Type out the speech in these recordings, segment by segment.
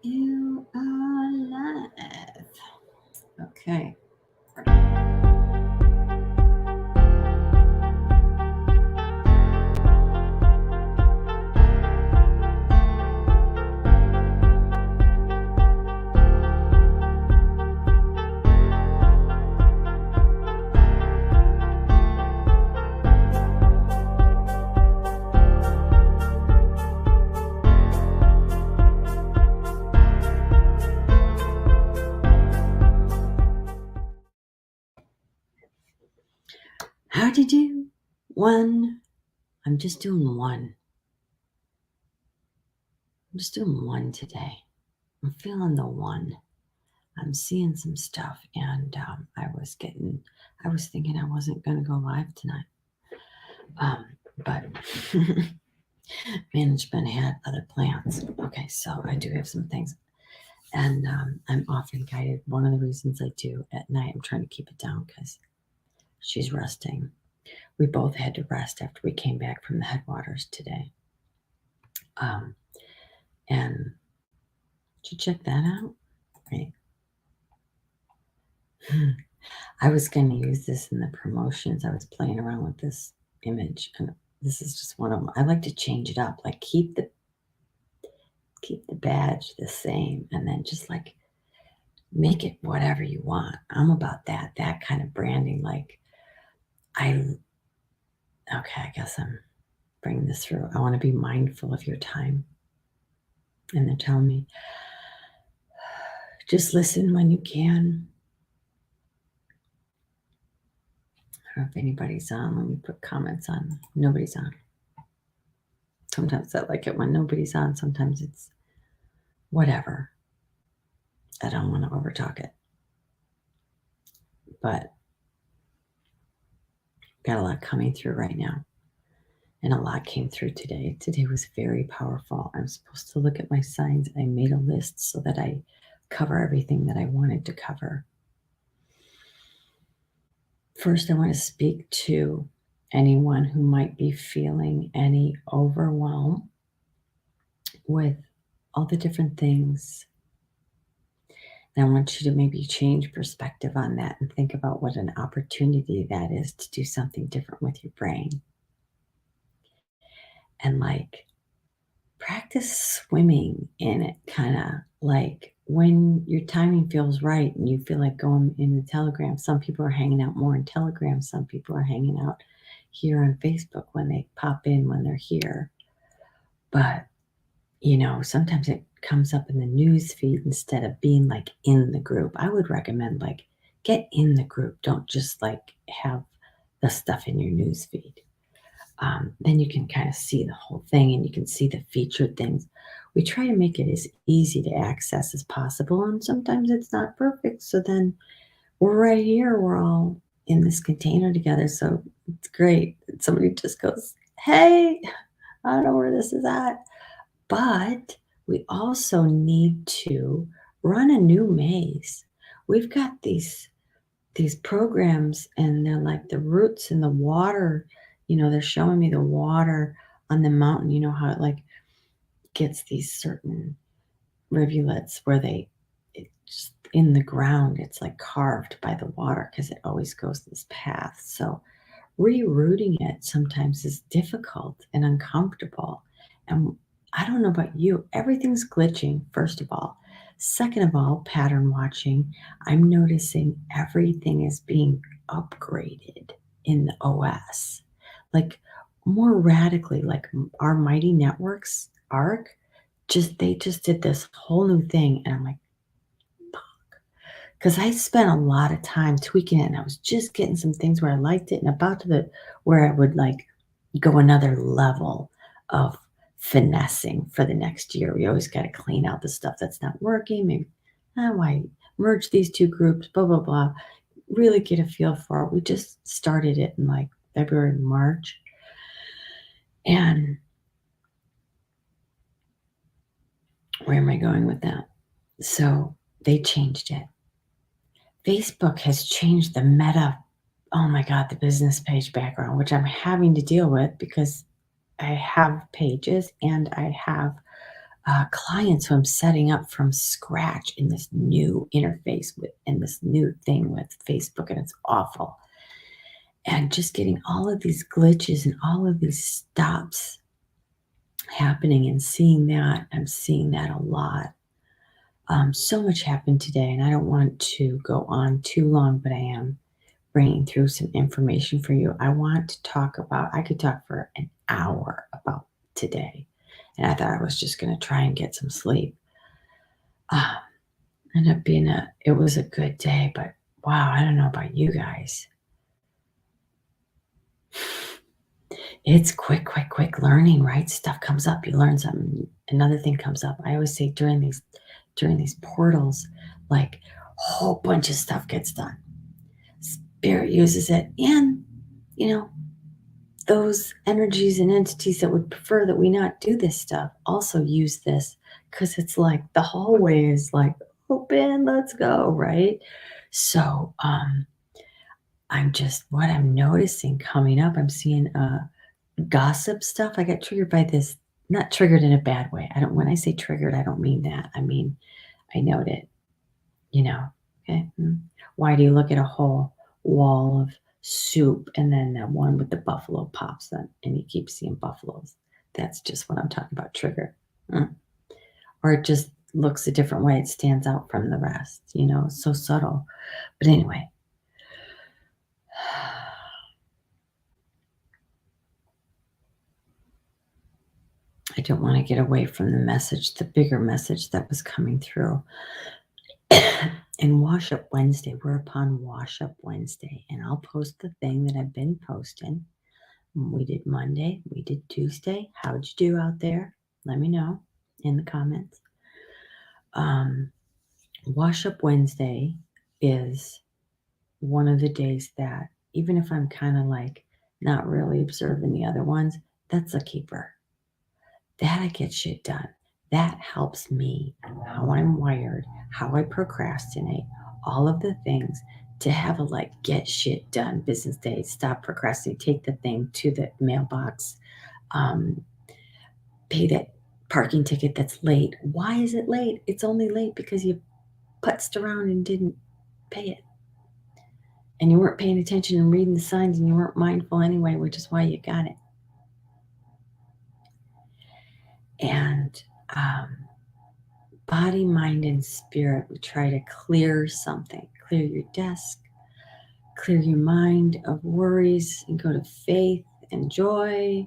You are live. Okay. How'd you do? One. I'm just doing one. I'm just doing one today. I'm feeling the one. I'm seeing some stuff, and I was thinking I wasn't going to go live tonight. But management had other plans. Okay, so I do have some things. And I'm often guided. One of the reasons I do at night, I'm trying to keep it down because she's resting. We both had to rest after we came back from the headwaters today. And did you check that out? Right. I was going to use this in the promotions. I was playing around with this image, and this is just one of them. I like to change it up, like keep the badge the same, and then just like make it whatever you want. I'm about that kind of branding. Like I guess I'm bringing this through. I want to be mindful of your time. And they're telling me, just listen when you can. I don't know if anybody's on. Let me put comments on. Nobody's on. Sometimes I like it when nobody's on. Sometimes it's whatever. I don't want to overtalk it. But got a lot coming through right now. And a lot came through today. Today was very powerful. I'm supposed to look at my signs. I made a list so that I cover everything that I wanted to cover. First, I want to speak to anyone who might be feeling any overwhelm with all the different things. And I want you to maybe change perspective on that and think about what an opportunity that is to do something different with your brain. And like practice swimming in it, kind of like when your timing feels right and you feel like going in the Telegram. Some people are hanging out more in Telegram. Some people are hanging out here on Facebook when they pop in when they're here. But, sometimes it comes up in the news feed instead of being like in the group. I would recommend like get in the group. Don't just like have the stuff in your news feed. Then you can kind of see the whole thing and you can see the featured things. We try to make it as easy to access as possible, and sometimes it's not perfect. So then we're right here. We're all in this container together. So it's great. Somebody just goes, hey, I don't know where this is at. But we also need to run a new maze. We've got these programs, and they're like the roots in the water. They're showing me the water on the mountain. You know how it like gets these certain rivulets where it's in the ground. It's like carved by the water because it always goes this path. So rerouting it sometimes is difficult and uncomfortable. And I don't know about you, everything's glitching, first of all. Second of all, pattern watching, I'm noticing everything is being upgraded in the OS. Like more radically, like our Mighty Networks arc, they just did this whole new thing. And I'm like, because I spent a lot of time tweaking it, and I was just getting some things where I liked it and about to where I would like go another level of finessing for the next year. We always got to clean out the stuff that's not working. Maybe, why merge these two groups, blah, blah, blah. Really get a feel for it. We just started it in like February, March. And where am I going with that? So they changed it. Facebook has changed the meta, oh my God, the business page background, which I'm having to deal with because I have pages and I have clients who I'm setting up from scratch in this new interface with and this new thing with Facebook, and it's awful. And just getting all of these glitches and all of these stops happening and seeing that. I'm seeing that a lot. So much happened today, and I don't want to go on too long, but I am bringing through some information for you. I want to talk about, I could talk for an hour about today, and I thought I was just going to try and get some sleep. Uh, Ended up being it was a good day, but wow, I don't know about you guys. It's quick learning, right? Stuff comes up, you learn something, another thing comes up. I always say during these portals, like a whole bunch of stuff gets done. Spirit uses it, and you know, those energies and entities that would prefer that we not do this stuff also use this, because it's like the hallway is like open, let's go, right? So what I'm noticing coming up, I'm seeing gossip stuff. I got triggered by this, not triggered in a bad way. When I say triggered, I don't mean that. I mean, I note it, you know, okay. Why do you look at a whole wall of soup and then that one with the buffalo pops on and you keep seeing buffaloes? That's just what I'm talking about, trigger. Or it just looks a different way. It stands out from the rest, so subtle. But anyway, I don't want to get away from the message, the bigger message that was coming through. And Wash Up Wednesday, we're upon Wash Up Wednesday, and I'll post the thing that I've been posting. We did Monday, we did Tuesday. How'd you do out there? Let me know in the comments. Wash Up Wednesday is one of the days that, even if I'm kind of like not really observing the other ones, that's a keeper. That I get shit done. That helps me, how I'm wired, how I procrastinate, all of the things to have a get shit done business day. Stop procrastinating, take the thing to the mailbox, pay that parking ticket that's late. Why is it late? It's only late because you putzed around and didn't pay it. And you weren't paying attention and reading the signs, and you weren't mindful anyway, which is why you got it. And body, mind, and spirit, we try to clear something. Clear your desk, clear your mind of worries, and go to faith and joy.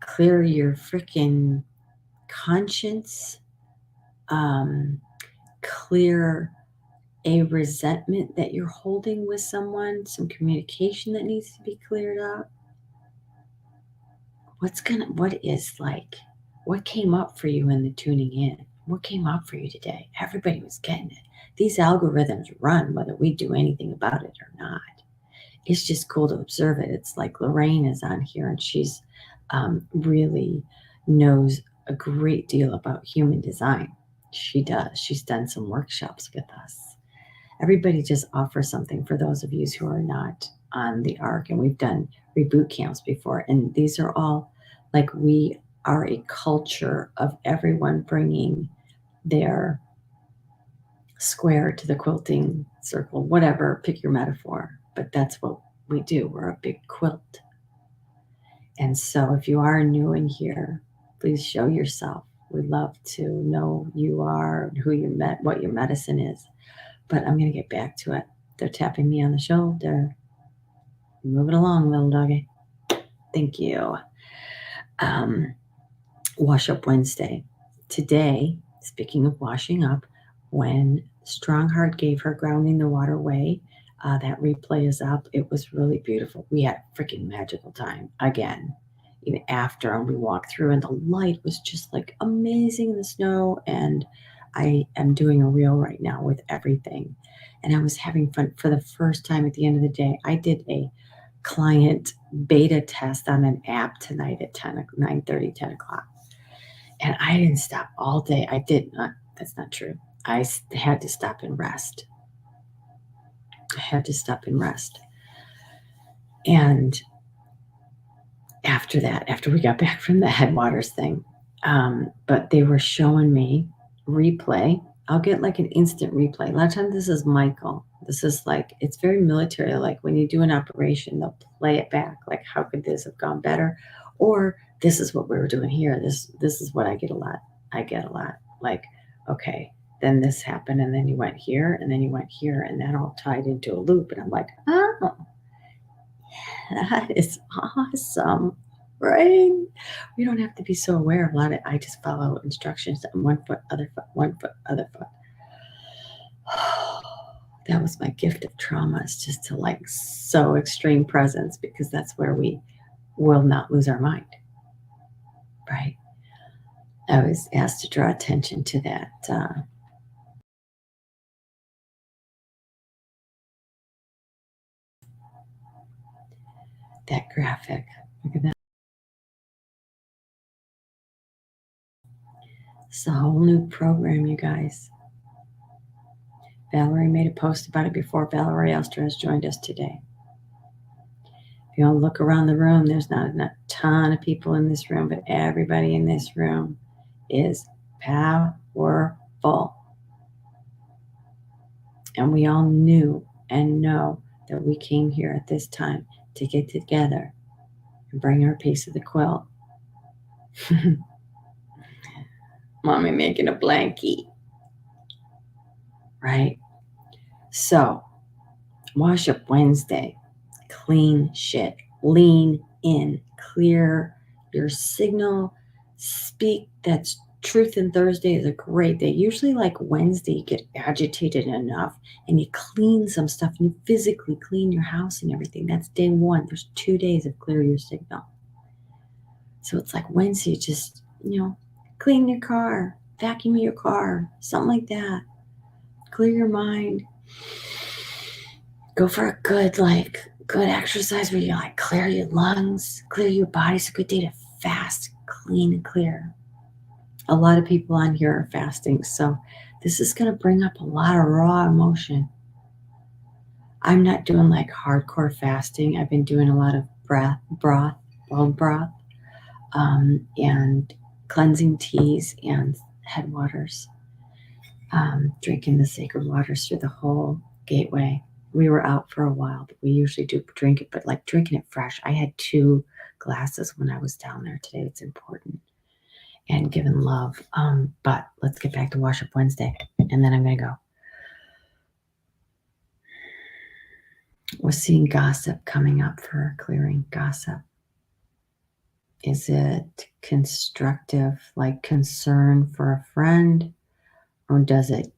Clear your freaking conscience. Clear a resentment that you're holding with someone, some communication that needs to be cleared up. What came up for you in the tuning in? What came up for you today? Everybody was getting it. These algorithms run whether we do anything about it or not. It's just cool to observe it. It's like Lorraine is on here, and she's really knows a great deal about human design. She does. She's done some workshops with us. Everybody just offers something for those of you who are not on the arc, and we've done reboot camps before, and these are all we are a culture of everyone bringing their square to the quilting circle, whatever, pick your metaphor, but that's what we do. We're a big quilt. And so if you are new in here, please show yourself. We'd love to know who you are, who you met, what your medicine is. But I'm going to get back to it. They're tapping me on the shoulder. Move it along, little doggy. Thank you. Wash Up Wednesday. Today, speaking of washing up, when Strongheart gave her Grounding the Water Way, that replay is up. It was really beautiful. We had a freaking magical time again. Even after we walked through, and the light was just amazing in the snow. And I am doing a reel right now with everything. And I was having fun for the first time at the end of the day. I did a client beta test on an app tonight at 9:30, 10 o'clock. And I didn't stop all day. I did not. That's not true. I had to stop and rest. And after that, after we got back from the Headwaters thing, But they were showing me replay. I'll get like an instant replay. A lot of times this is Michael. This is like, it's very military. Like when you do an operation, they'll play it back. Like, how could this have gone better? Or this is what we were doing here. This is what I get a lot. I get a lot. Like, okay, then this happened, and then you went here, and then you went here, and that all tied into a loop. And I'm like, oh, that is awesome, right? We don't have to be so aware of a lot of it. I just follow instructions on one foot, other foot, one foot, other foot. That was my gift of trauma, is just to like so extreme presence, because that's where we will not lose our mind, right? I was asked to draw attention to that. That graphic. Look at that. It's a whole new program, you guys. Valerie made a post about it before. Valerie Elster has joined us today. If you don't look around the room, there's not a ton of people in this room, but everybody in this room is powerful. And we all knew and know that we came here at this time to get together and bring our piece of the quilt. Mommy making a blankie, right? So, Wash Up Wednesday, clean shit, lean in, clear your signal, speak. That's truth. And Thursday is a great day. Usually, like Wednesday, you get agitated enough and you clean some stuff and you physically clean your house and everything. That's day one. There's 2 days of clear your signal. So it's like Wednesday, just, clean your car, vacuum your car, something like that. Clear your mind. Go for a good exercise where you like clear your lungs, clear your body. It's a good day to fast, clean, and clear. A lot of people on here are fasting, so this is going to bring up a lot of raw emotion. I'm not doing like hardcore fasting. I've been doing a lot of bone broth, and cleansing teas and head waters, drinking the sacred waters through the whole gateway. We were out for a while, but we usually do drink it, but like drinking it fresh. I had 2 glasses when I was down there today. It's important. And giving love. But let's get back to Wash Up Wednesday, and then I'm going to go. We're seeing gossip coming up for clearing. Gossip. Is it constructive, like concern for a friend? Or is it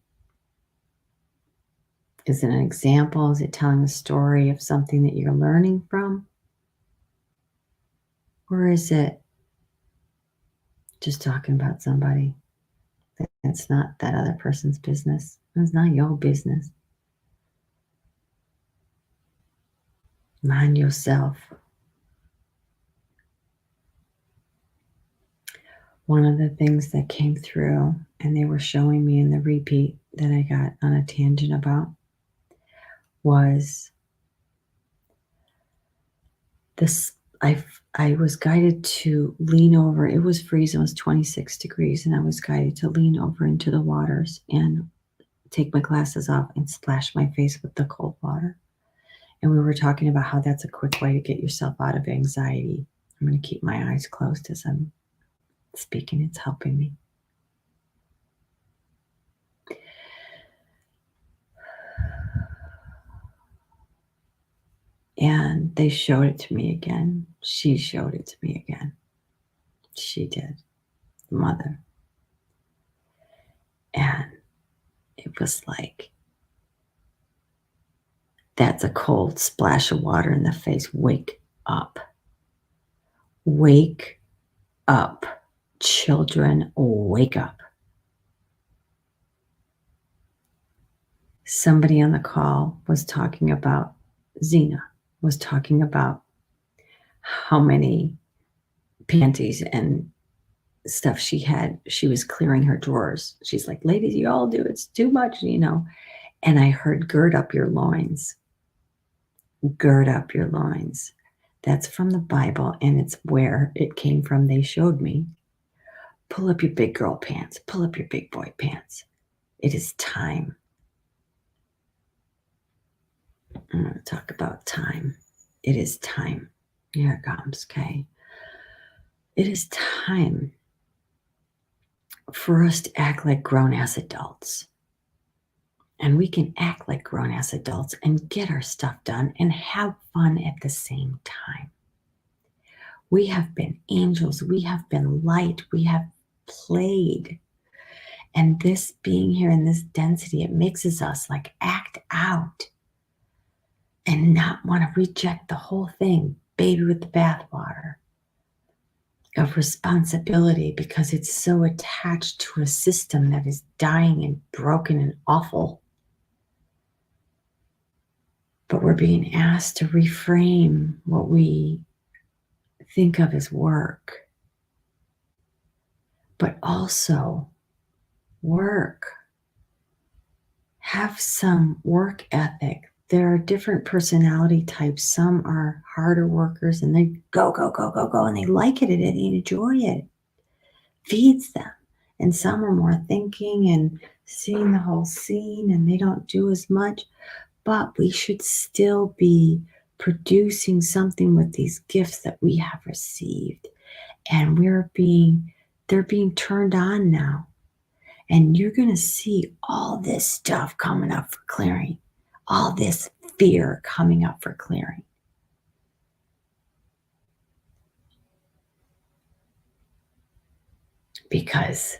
an example? Is it telling a story of something that you're learning from? Or is it just talking about somebody? It's not that other person's business. It's not your business. Mind yourself. One of the things that came through, and they were showing me in the repeat that I got on a tangent about, was this. I was guided to lean over. It was freezing. It was 26 degrees, and I was guided to lean over into the waters and take my glasses off and splash my face with the cold water. And we were talking about how that's a quick way to get yourself out of anxiety. I'm going to keep my eyes closed as I'm speaking. It's helping me. And they showed it to me again. She showed it to me again. She did. Mother. And it was like, that's a cold splash of water in the face. Wake up. Wake up. Children, wake up. Somebody on the call was talking about, Zena was talking about how many panties and stuff she had. She was clearing her drawers. She's like, ladies, you all do. It's too much, And I heard, gird up your loins. Gird up your loins. That's from the Bible, and it's where it came from. They showed me. Pull up your big girl pants. Pull up your big boy pants. It is time. I'm going to talk about time. It is time. Here it comes, okay? It is time for us to act like grown-ass adults. And we can act like grown-ass adults and get our stuff done and have fun at the same time. We have been angels. We have been light. We have played. And this being here in this density, it mixes us like act out and not want to reject the whole thing, baby with the bathwater of responsibility, because it's so attached to a system that is dying and broken and awful. But we're being asked to reframe what we think of as work, but also work. Have some work ethic. There are different personality types. Some are harder workers and they go, go, go, go, go, and they like it and they enjoy it. Feeds them. And some are more thinking and seeing the whole scene and they don't do as much. But we should still be producing something with these gifts that we have received. And they're being turned on now. And you're going to see all this stuff coming up for clearing, all this fear coming up for clearing. Because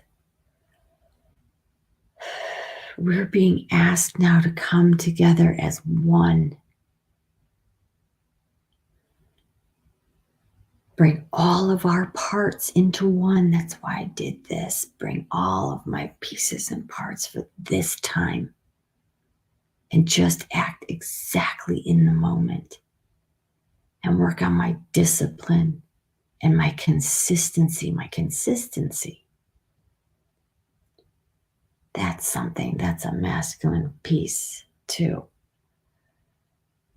we're being asked now to come together as one. Bring all of our parts into one. That's why I did this. Bring all of my pieces and parts for this time. And just act exactly in the moment. And work on my discipline and my consistency. That's something, that's a masculine piece too.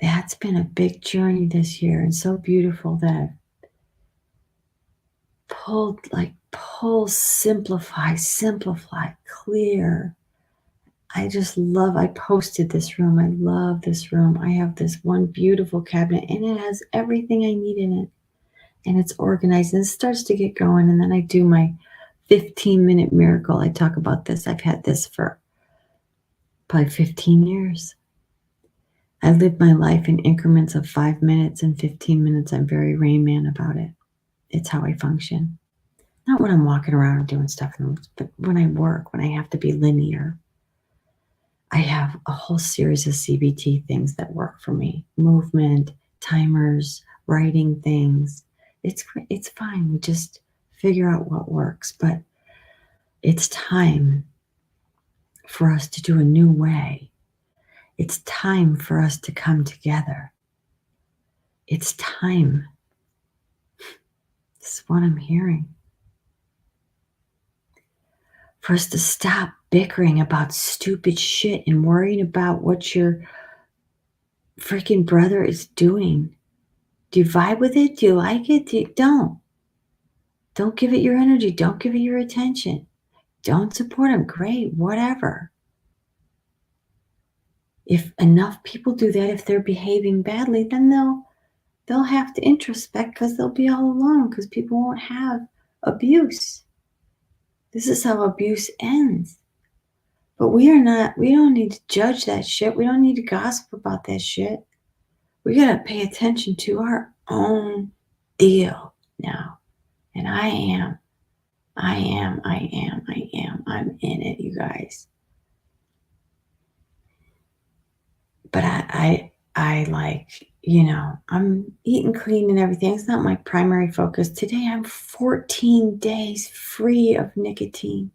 That's been a big journey this year and so beautiful that I've simplify, clear. I posted this room. I love this room. I have this one beautiful cabinet and it has everything I need in it. And it's organized and it starts to get going. And then I do my 15-minute miracle. I talk about this. I've had this for probably 15 years. I live my life in increments of 5 minutes and 15 minutes. I'm very Rain Man about it. It's how I function. Not when I'm walking around doing stuff, but when I work, when I have to be linear. I have a whole series of CBT things that work for me. Movement, timers, writing things. It's fine. We just figure out what works. But it's time for us to do a new way. It's time for us to come together. It's time. This is what I'm hearing. For us to stop bickering about stupid shit and worrying about what your freaking brother is doing. Do you vibe with it? Do you like it? Don't. Don't give it your energy. Don't give it your attention. Don't support him. Great, whatever. If enough people do that, if they're behaving badly, then they'll have to introspect because they'll be all alone because people won't have abuse. This is how abuse ends. But we don't need to judge that shit. We don't need to gossip about that shit. We got to pay attention to our own deal now. And I'm in it, you guys. But I I'm eating clean and everything. It's not my primary focus. Today I'm 14 days free of nicotine.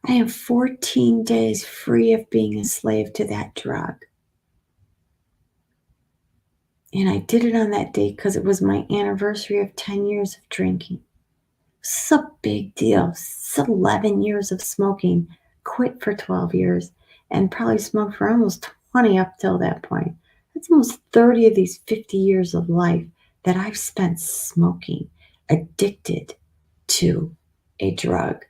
I am 14 days free of being a slave to that drug. And I did it on that date because it was my anniversary of 10 years of drinking. It's a big deal. It's 11 years of smoking, quit for 12 years, and probably smoked for almost 20 up till that point. That's almost 30 of these 50 years of life that I've spent smoking, addicted to a drug.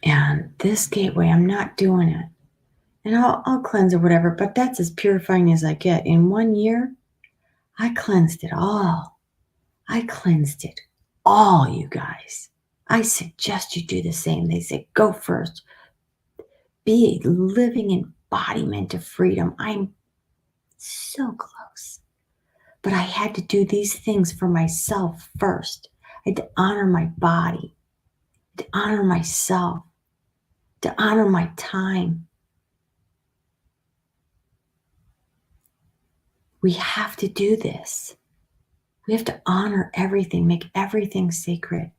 And this gateway, I'm not doing it. And I'll cleanse or whatever, but that's as purifying as I get. In 1 year, I cleansed it all. I cleansed it all, you guys. I suggest you do the same. They say, go first. Be a living embodiment of freedom. I'm so close. But I had to do these things for myself first. I had to honor my body, to honor myself, to honor my time. We have to do this. We have to honor everything, make everything sacred.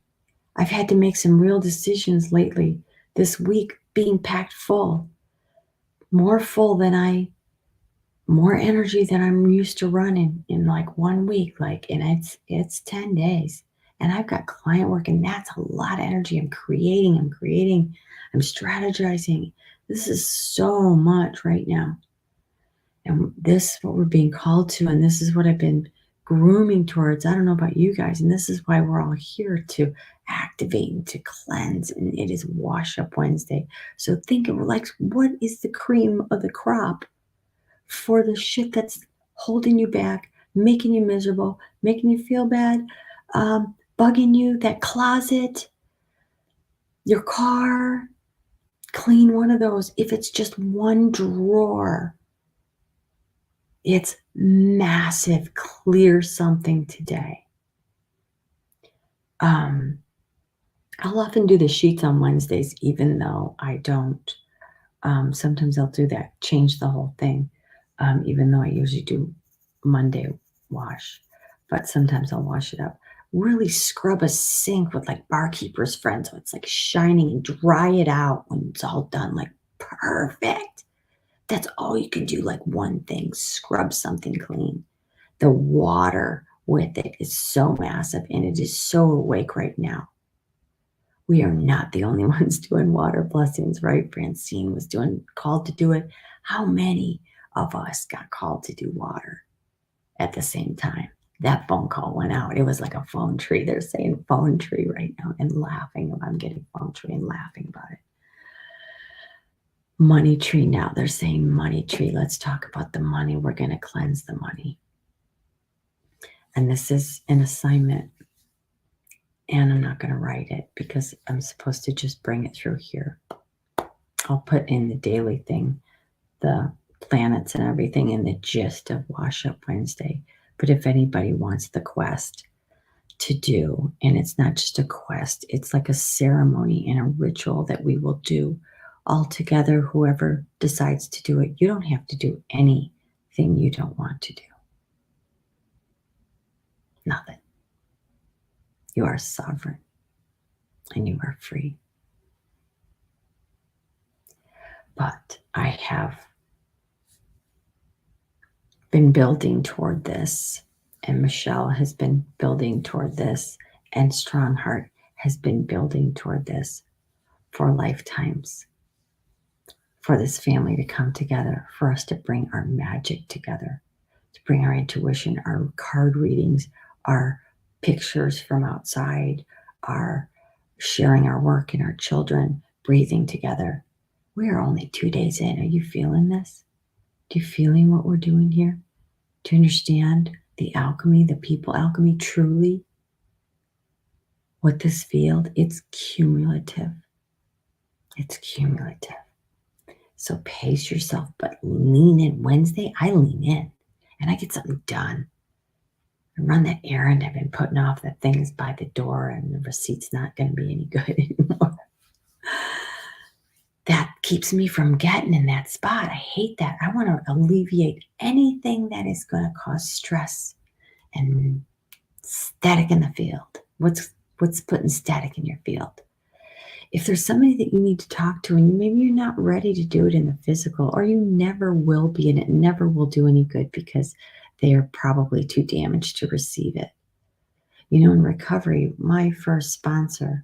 I've had to make some real decisions lately this week, being packed full, more full than more energy than I'm used to running in like 1 week. And it's 10 days. And I've got client work, and that's a lot of energy. I'm creating, I'm strategizing. This is so much right now. And this is what we're being called to, and this is what I've been grooming towards. I don't know about you guys, and this is why we're all here, to activate and to cleanse. And it is Wash Up Wednesday. So think of like, what is the cream of the crop for the shit that's holding you back, making you miserable, making you feel bad, bugging you, that closet, your car? Clean one of those. If it's just one drawer, it's massive. Clear something today. I'll often do the sheets on Wednesdays, even though I don't. Sometimes I'll do that, change the whole thing, even though I usually do Monday wash. But sometimes I'll wash it up. Really scrub a sink with like barkeeper's friend, so it's like shining, and dry it out when it's all done. Like perfect. That's all you can do. Like one thing, scrub something clean. The water with it is so massive, and it is so awake right now. We are not the only ones doing water blessings, right? Francine was called to do it. How many of us got called to do water at the same time? That phone call went out. It was like a phone tree. They're saying phone tree right now and laughing. I'm getting phone tree and laughing about it. Money tree now. They're saying money tree. Let's talk about the money. We're going to cleanse the money. And this is an assignment. And I'm not going to write it because I'm supposed to just bring it through here. I'll put in the daily thing, the planets and everything, in the gist of Wash Up Wednesday. But if anybody wants the quest to do, and it's not just a quest, it's like a ceremony and a ritual that we will do all together, whoever decides to do it. You don't have to do anything you don't want to do. Nothing. You are sovereign and you are free. But I have been building toward this, and Michelle has been building toward this, and Strongheart has been building toward this for lifetimes, for this family to come together, for us to bring our magic together, to bring our intuition, our card readings, our pictures from outside, our sharing our work and our children, breathing together. We are only 2 days in. Are you feeling this? Do you feeling what we're doing here? To understand the alchemy, the people alchemy, truly what this field, it's cumulative. It's cumulative. So pace yourself, but lean in. Wednesday, I lean in and I get something done. I run that errand I've been putting off. The things by the door, and the receipt's not going to be any good anymore. That keeps me from getting in that spot. I hate that. I want to alleviate anything that is going to cause stress and static in the field. What's putting static in your field? If there's somebody that you need to talk to, and maybe you're not ready to do it in the physical, or you never will be, and it never will do any good because they are probably too damaged to receive it. You know, in recovery, my first sponsor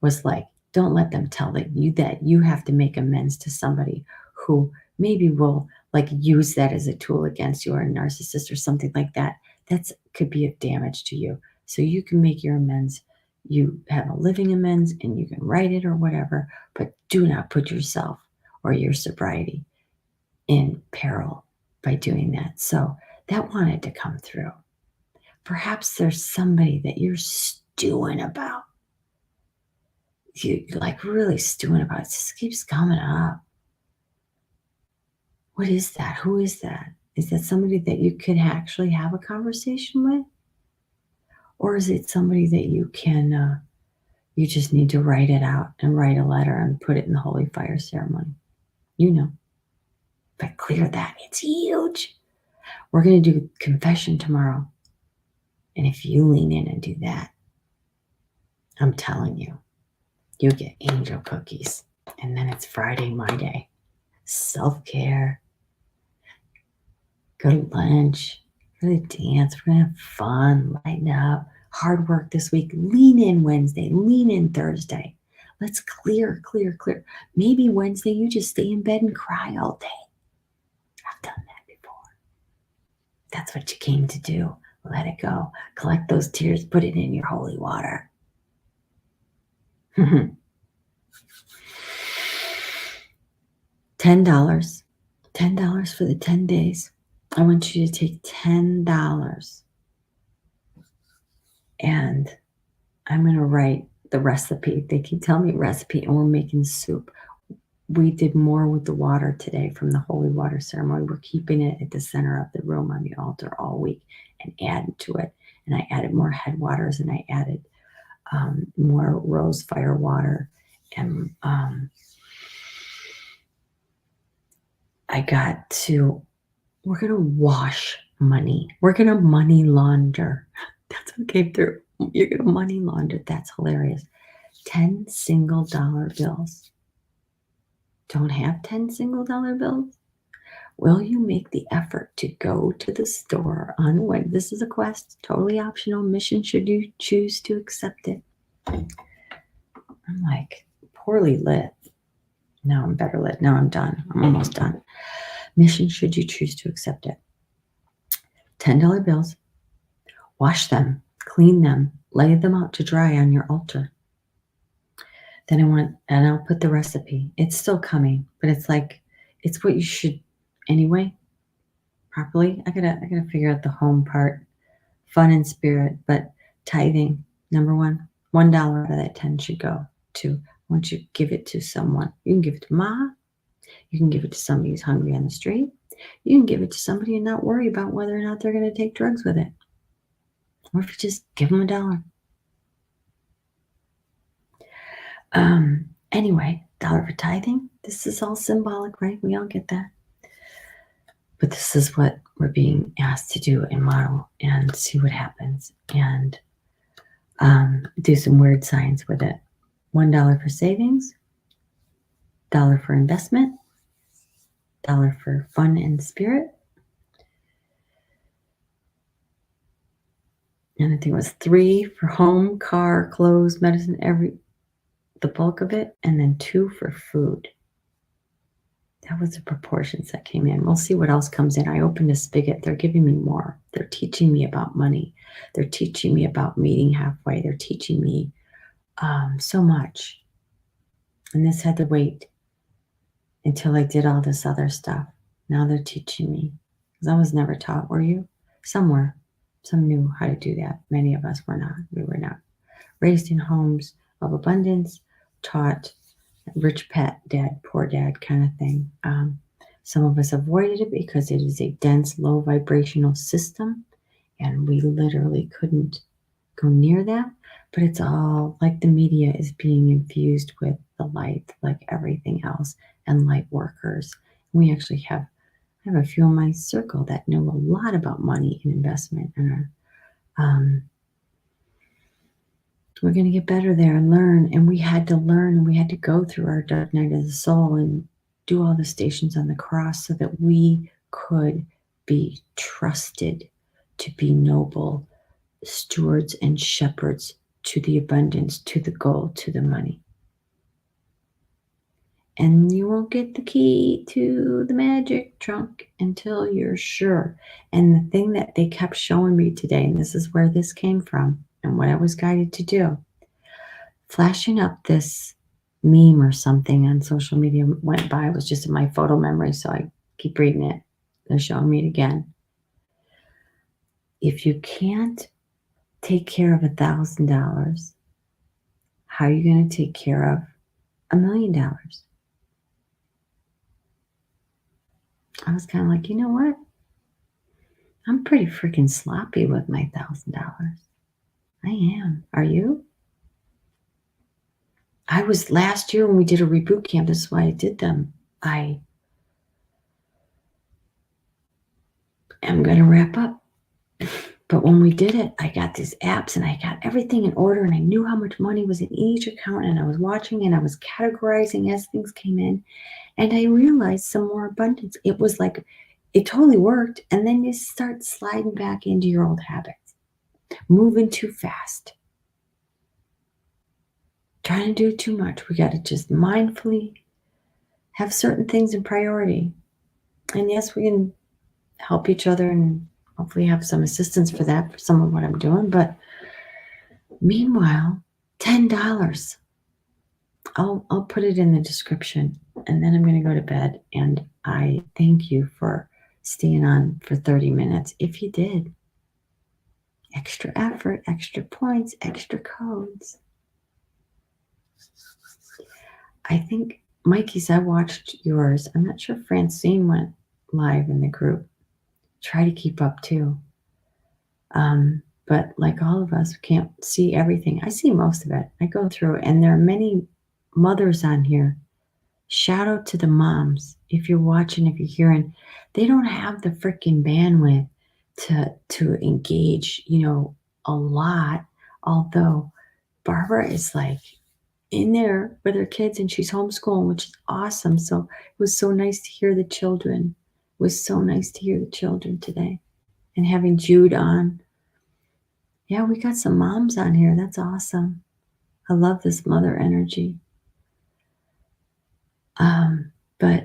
was like, don't let them tell that you have to make amends to somebody who maybe will like use that as a tool against you, or a narcissist or something like that. That's could be of damage to you. So you can make your amends. You have a living amends and you can write it or whatever, but do not put yourself or your sobriety in peril by doing that. So that wanted to come through. Perhaps there's somebody that you're stewing about. You like really stewing about. It just keeps coming up. What is that? Who is that? Is that somebody that you could actually have a conversation with? Or is it somebody that you just need to write it out and write a letter and put it in the holy fire ceremony? You know, but clear that. It's huge. We're going to do confession tomorrow. And if you lean in and do that, I'm telling you, you'll get angel cookies. And then it's Friday, my day. Self-care. Go to lunch. Go to dance. We're going to have fun. Lighten up. Hard work this week. Lean in Wednesday. Lean in Thursday. Let's clear, clear, clear. Maybe Wednesday you just stay in bed and cry all day. I've done that before. That's what you came to do. Let it go. Collect those tears. Put it in your holy water. $10. $10 for the 10 days. I want you to take $10 and I'm going to write the recipe. They keep telling me recipe and we're making soup. We did more with the water today from the holy water ceremony. We're keeping it at the center of the room on the altar all week and adding to it. And I added more headwaters and I added more rose fire water. And we're going to wash money. We're going to money launder. That's what came through. You're going to money launder. That's hilarious. 10 single dollar bills. Don't have 10 single dollar bills? Will you make the effort to go to the store on when this is a quest, totally optional mission should you choose to accept it? I'm like poorly lit. Now I'm better lit. Now I'm done. I'm almost done. Mission should you choose to accept it. $10 bills. Wash them, clean them, lay them out to dry on your altar. Then I'll put the recipe. It's still coming, but it's what you should anyway, properly. I gotta figure out the home part, fun and spirit, but tithing, number one, $1 out of that 10 should go to, once you give it to someone, you can give it to Ma, you can give it to somebody who's hungry on the street, you can give it to somebody and not worry about whether or not they're going to take drugs with it. Or if you just give them $1. Anyway, $1 for tithing. This is all symbolic, right? We all get that. But this is what we're being asked to do and model and see what happens and do some weird signs with it. $1 for savings, $1 for investment, $1 for fun and spirit. And I think it was $3 for home, car, clothes, medicine, the bulk of it, and then $2 for food. That was the proportions that came in. We'll see what else comes in. I opened a spigot. They're giving me more. They're teaching me about money. They're teaching me about meeting halfway. They're teaching me so much. And this had to wait until I did all this other stuff. Now they're teaching me. Because I was never taught, were you? Some were. Some knew how to do that. Many of us were not. We were not. Raised in homes of abundance, taught rich dad, poor dad kind of thing. Some of us avoided it because it is a dense, low vibrational system, and we literally couldn't go near that. But it's all like the media is being infused with the light, like everything else, and light workers. We actually I have a few in my circle that know a lot about money and investment, and we're going to get better there and learn. And we had to learn, and we had to go through our dark night of the soul and do all the stations on the cross so that we could be trusted to be noble stewards and shepherds to the abundance, to the gold, to the money. And you won't get the key to the magic trunk until you're sure. And the thing that they kept showing me today, and this is where this came from, and what I was guided to do. Flashing up this meme or something on social media went by. It was just in my photo memory, so I keep reading it. They're showing me it again. If you can't take care of $1,000, how are you going to take care of $1,000,000? I was kind of like, you know what? I'm pretty freaking sloppy with my $1,000. I am. Are you? I was last year when we did a reboot camp. This is why I did them. I am going to wrap up. But when we did it, I got these apps and I got everything in order and I knew how much money was in each account and I was watching and I was categorizing as things came in and I realized some more abundance. It was like, it totally worked. And then you start sliding back into your old habits, moving too fast, trying to do too much. We got to just mindfully have certain things in priority. And yes, we can help each other and hopefully have some assistance for that, for some of what I'm doing. But meanwhile, $10. I'll put it in the description and then I'm going to go to bed. And I thank you for staying on for 30 minutes. If you did, extra effort, extra points, extra codes. I think, Mikey's, I watched yours. I'm not sure Francine went live in the group. Try to keep up too. But like all of us, we can't see everything. I see most of it. I go through it, and there are many mothers on here. Shout out to the moms. If you're watching, if you're hearing, they don't have the freaking bandwidth to engage, a lot. Although Barbara is like in there with her kids and she's homeschooling, which is awesome. So it was so nice to hear the children. It was so nice to hear the children today. And having Jude on. Yeah, we got some moms on here. That's awesome. I love this mother energy. But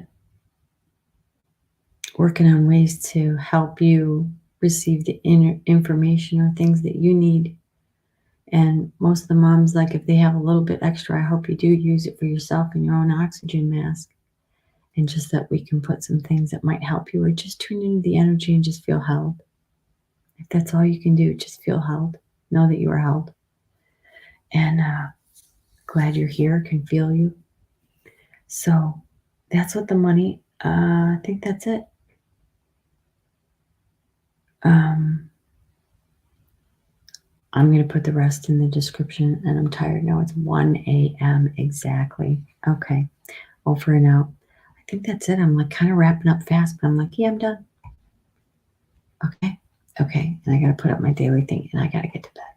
working on ways to help you receive the information or things that you need. And most of the moms, like if they have a little bit extra, I hope you do use it for yourself and your own oxygen mask. And just that we can put some things that might help you, or just tune into the energy and just feel held. If that's all you can do, just feel held. Know that you are held. And glad you're here, can feel you. So that's what the money, I think that's it. I'm going to put the rest in the description, and I'm tired now. It's 1 a.m. exactly. Okay, over and out. I think that's it. I'm like kind of wrapping up fast, but I'm like, yeah, I'm done. Okay. And I got to put up my daily thing, and I got to get to bed.